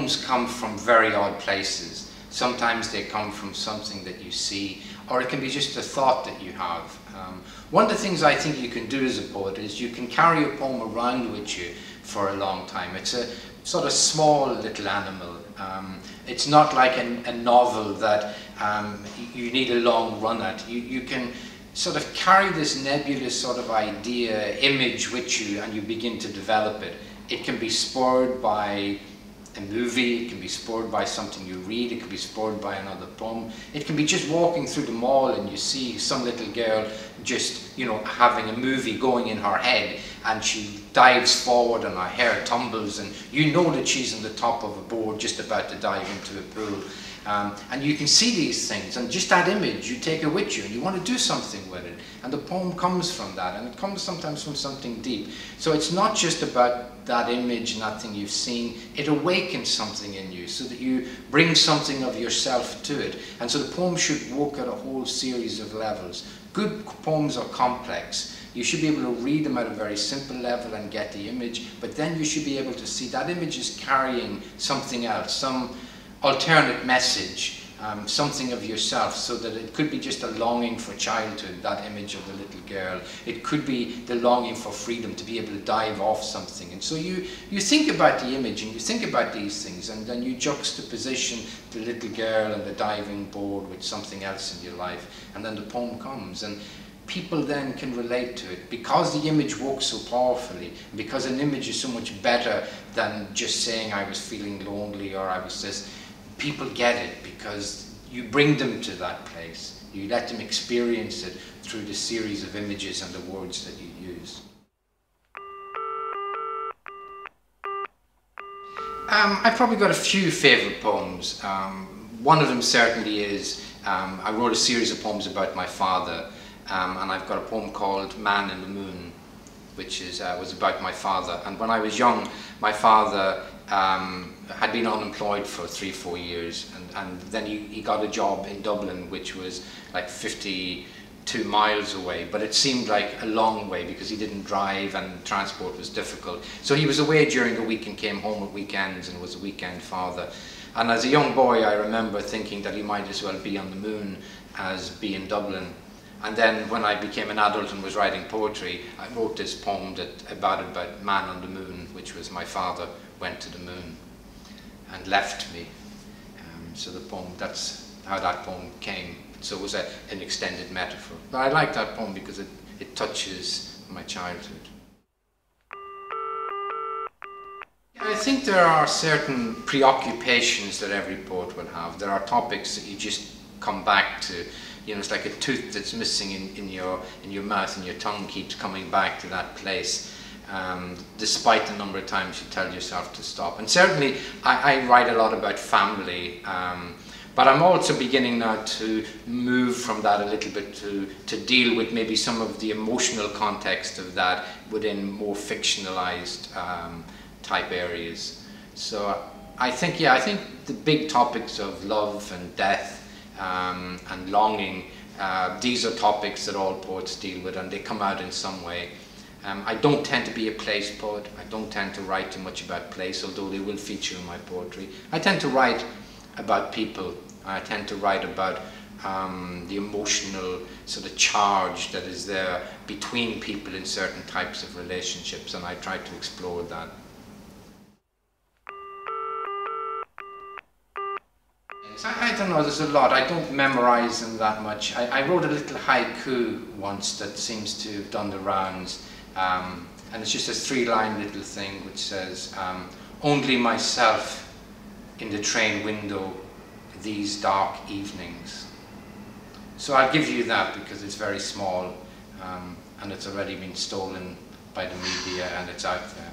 poems come from very odd places. Sometimes they come from something that you see, or it can be just a thought that you have. One of the things I think you can do as a poet is you can carry a poem around with you for a long time. It's a sort of small little animal. It's not like a novel that you need a long run at. You can sort of carry this nebulous sort of idea, image with you, and you begin to develop it. It can be spurred by a movie, it can be spurred by something you read, it can be spurred by another poem. It can be just walking through the mall and you see some little girl just, you know, having a movie going in her head, and she dives forward and her hair tumbles, and you know that she's on the top of a board just about to dive into a pool. And you can see these things, and just that image, you take it with you and you want to do something with it. And the poem comes from that, and it comes sometimes from something deep. So it's not just about that image and that thing you've seen, it awakens something in you so that you bring something of yourself to it. And so the poem should work at a whole series of levels. Good poems are complex. You should be able to read them at a very simple level and get the image, but then you should be able to see that image is carrying something else, some alternate message, something of yourself, so that it could be just a longing for childhood, that image of the little girl. It could be the longing for freedom, to be able to dive off something. And so you think about the image and you think about these things, and then you juxtaposition the little girl and the diving board with something else in your life, and then the poem comes. And people then can relate to it because the image works so powerfully, because an image is so much better than just saying I was feeling lonely or I was this. People get it because you bring them to that place. You let them experience it through the series of images and the words that you use. I've probably got a few favourite poems. One of them certainly is, I wrote a series of poems about my father, and I've got a poem called Man in the Moon, which was about my father. And when I was young, my father had been unemployed for 3-4 years, and then he got a job in Dublin, which was like 52 miles away, but it seemed like a long way because he didn't drive and transport was difficult. So he was away during the week and came home at weekends and was a weekend father. And as a young boy, I remember thinking that he might as well be on the moon as be in Dublin. And then when I became an adult and was writing poetry, I wrote this poem about Man on the Moon, which was my father went to the moon and left me. So the poem, that's how that poem came. So it was an extended metaphor. But I like that poem because it touches my childhood. I think there are certain preoccupations that every poet will have. There are topics that you just come back to. You know, it's like a tooth that's missing in your mouth, and your tongue keeps coming back to that place, despite the number of times you tell yourself to stop. And certainly I write a lot about family, but I'm also beginning now to move from that a little bit to deal with maybe some of the emotional context of that within more fictionalized type areas. So I think the big topics of love and death and longing, these are topics that all poets deal with, and they come out in some way. I don't tend to be a place poet. I don't tend to write too much about place, although they will feature in my poetry. I tend to write about people. I tend to write about the emotional sort of charge that is there between people in certain types of relationships, and I try to explore that. I don't know, there's a lot. I don't memorize them that much. I wrote a little haiku once that seems to have done the rounds, and it's just a 3-line little thing which says, only myself in the train window these dark evenings. So I'll give you that because it's very small, and it's already been stolen by the media and it's out there.